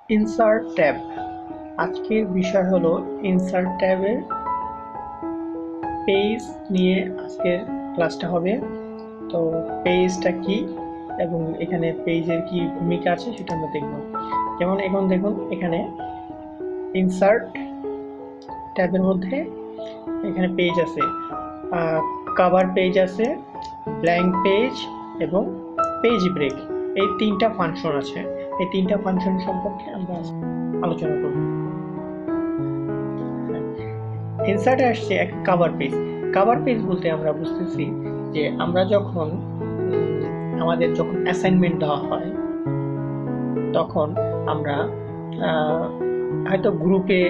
Insert tab. আজকের বিষয় হলো ইনসার্ট ট্যাবের পেজ নিয়ে আজকের ক্লাসটা হবে। তো পেজটা কি এবং এখানে পেজের কি ভূমিকা আছে সেটা আমরা দেখব। যেমন এখন দেখুন, এখানে ইনসার্ট ট্যাবের মধ্যে এখানে পেজ আছে, কভার পেজ আছে, ব্ল্যাঙ্ক পেজ এবং পেজ ব্রেক। এই তিনটা ফাংশন আছে। এই তিনটা ফাংশন সম্পর্কে আমরা আলোচনা করব। ইনসার্টে আসছে এক কভার পেজ। কভার পেজ বলতে আমরা বুঝতেছি যে আমরা যখন আমাদের যখন অ্যাসাইনমেন্ট দেওয়া হয় তখন আমরা হয়তো গ্রুপে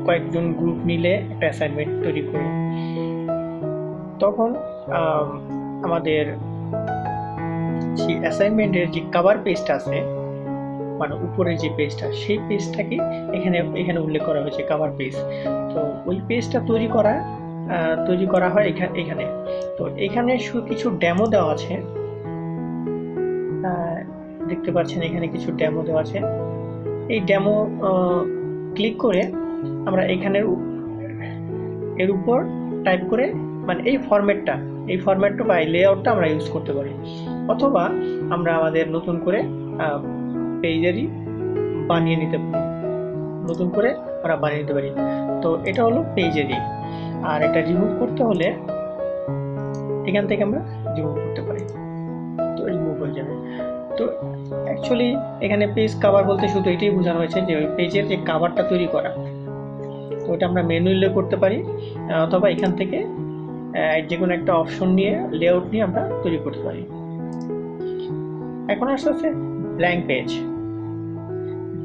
কয়েকজন গ্রুপ মিলে একটা অ্যাসাইনমেন্ট তৈরি করি। তখন আমাদের সেই অ্যাসাইনমেন্টের যে কভার পেজটা আছে, মানে উপরের যে পেজটা, সেই পেজটাকে এখানে উল্লেখ করা হয়েছে কভার পেজ। তো ওই পেজটা তৈরি করা হয় এখানে। তো এখানে কিছু ডেমো দেওয়া আছে, দেখতে পাচ্ছেন এখানে কিছু ডেমো দেওয়া আছে। এই ডেমো ক্লিক করে আমরা এর উপর টাইপ করে, মানে এই ফরম্যাটটা বা এই লেআউটটা আমরা ইউজ করতে পারি, অথবা আমরা আমাদের নতুন করে পেজেরই বানিয়ে নিতে পারি। তো এটা হলো পেজেরই। আর এটা রিমুভ করতে হলে এখান থেকে আমরা রিমুভ করতে পারি, তো রিমুভ হয়ে যাবে। তো অ্যাকচুয়ালি এখানে পেজ কভার বলতে শুধু এটাই বোঝানো হয়েছে যে ওই পেজের যে কভারটা তৈরি করা। তো ওটা আমরা ম্যানুয়ালি করতে পারি, অথবা এখান থেকে যে কোনো একটা অপশন নিয়ে লেআউট নিয়ে আমরা তৈরি করতে পারি। এখন আসছে ব্ল্যাঙ্ক পেজ।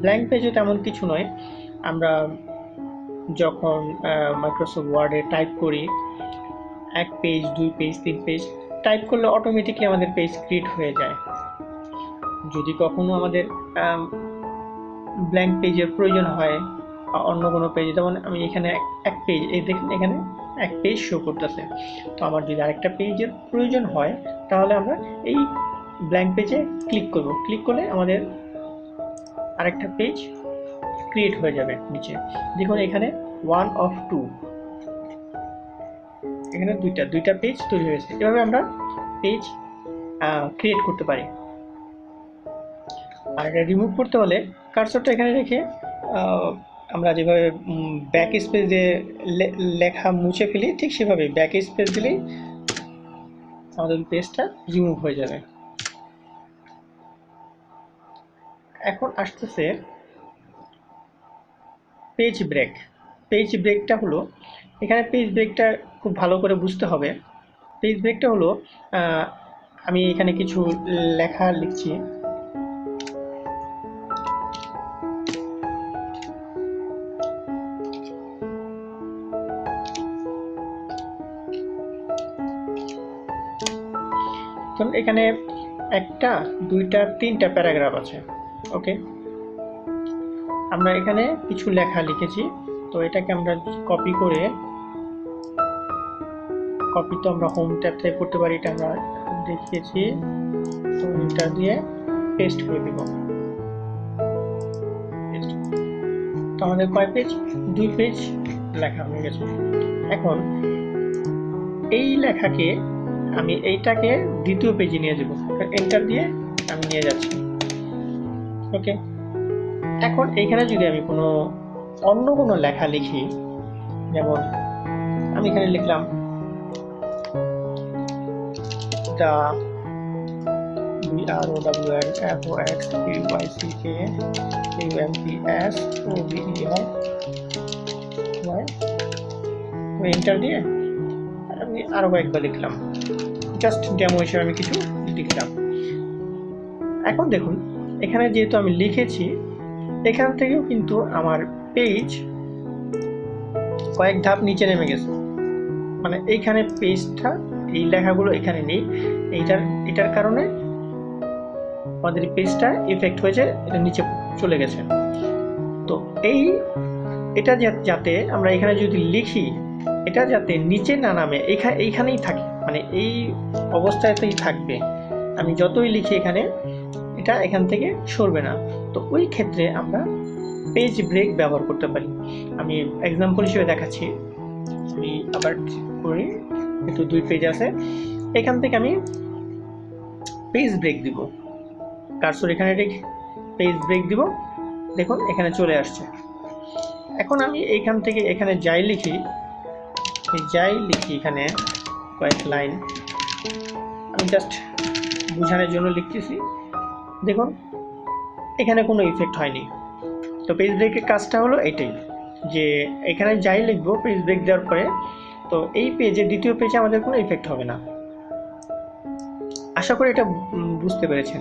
ব্ল্যাঙ্ক পেজও তেমন কিছু নয়। আমরা যখন মাইক্রোসফট ওয়ার্ডে টাইপ করি 1 পেজ, 2 পেজ, 3 পেজ টাইপ করলে অটোমেটিকলি আমাদের পেজ ক্রিয়েট হয়ে যায়। যদি কখনো আমাদের ব্ল্যাঙ্ক পেজের প্রয়োজন হয় অন্য কোনো পেজ, যেমন আমি এখানে 1 পেজ, এই দেখুন এখানে 1 পেজ শো করতেছে। তো আমার যদি আরেকটা পেজের প্রয়োজন হয় তাহলে আমরা এই ব্ল্যাঙ্ক পেজে ক্লিক করব। ক্লিক করলে আমাদের আরেকটা পেজ ক্রিয়েট হয়ে যাবে। নিচে দেখুন এখানে 1 of 2, এখানে দুইটা পেজ তৈরি হয়েছে। এভাবে আমরা পেজ ক্রিয়েট করতে পারি। আর এটা রিমুভ করতে হলে কার্সরটা এখানে রেখে আমরা যেভাবে ব্যাক স্পেস দিয়ে লেখা মুছে ফেলি, ঠিক সেভাবে ব্যাক স্পেস দিলেই আমাদের পেজটা রিমুভ হয়ে যাবে। এখন আসতেছে পেজ ব্রেক। পেজ ব্রেকটা হলো, এখানে পেজ ব্রেকটা খুব ভালো করে বুঝতে হবে। পেজ ব্রেকটা হলো, আমি এখানে কিছু লেখা লিখছি, এখানে 1টা 2টা 3টা প্যারাগ্রাফ আছে। ওকে, আমরা এখানে কিছু লেখা লিখেছি। তো এটাকে আমরা কপি তো আমরা হোম ট্যাব থেকে করতে পারি, এটা আমরা দেখিয়েছি। তো এটা দিয়ে পেস্ট করে দেব। তো আমাদের কয় পেজ? 2 পেজ লেখা হয়ে গেছে। এখন এই লেখাকে আমি এইটাকে দ্বিতীয় পেজে নিয়ে যাব। এন্টার দিয়ে আমি নিয়ে যাচ্ছি। ওকে, এখন এইখানে যদি আমি অন্য কোনো লেখা লিখি, যেমন আমি এখানে লিখলাম দ্য এন্টার দিয়ে আমি আরো কয়েকবার লিখলাম, জাস্ট ডেমো হিসেবে আমি কিছু লিখলাম। এখন দেখুন এখানে যেহেতু আমি লিখেছি, এখান থেকেও কিন্তু আমার পেজ কয়েক ধাপ নিচে নেমে গেছে। মানে এইখানে পেজটা, এই লেখাগুলো এখানে নেই। এটার কারণে আমাদের পেজটা ইফেক্ট হয়েছে, এটা নিচে চলে গেছে। তো এটা যাতে আমরা এখানে যদি লিখি, এটা যাতে নিচে না নামে, এইখানেই থাকে, মানে এই অবস্থাতেই থাকবে। আমি যতই লিখি এখানে, এটা এখান থেকে সরবে না। তো ওই ক্ষেত্রে আমরা পেজ ব্রেক ব্যবহার করতে পারি। আমি এক্সাম্পল হিসেবে দেখাচ্ছি। আমি আবার করি, একটু 2 পেজ আছে, এখান থেকে আমি পেজ ব্রেক দিব, কার্সর এখানে রেখে পেজ ব্রেক দিব, দেখুন এখানে চলে আসছে। এখন আমি এইখান থেকে এখানে যাই লিখি এখানে কয়েক লাইন আমি জাস্ট বোঝানোর জন্য লিখতেছি, দেখুন এখানে কোনো ইফেক্ট হয়নি। তো পেজ ব্রেকের কাজটা হলো এটাই, যে এখানে যাই লিখবো পেজ ব্রেক দেওয়ার পরে, তো এই পেজে দ্বিতীয় পেজে আমাদের কোনো ইফেক্ট হবে না। আশা করি এটা বুঝতে পেরেছেন।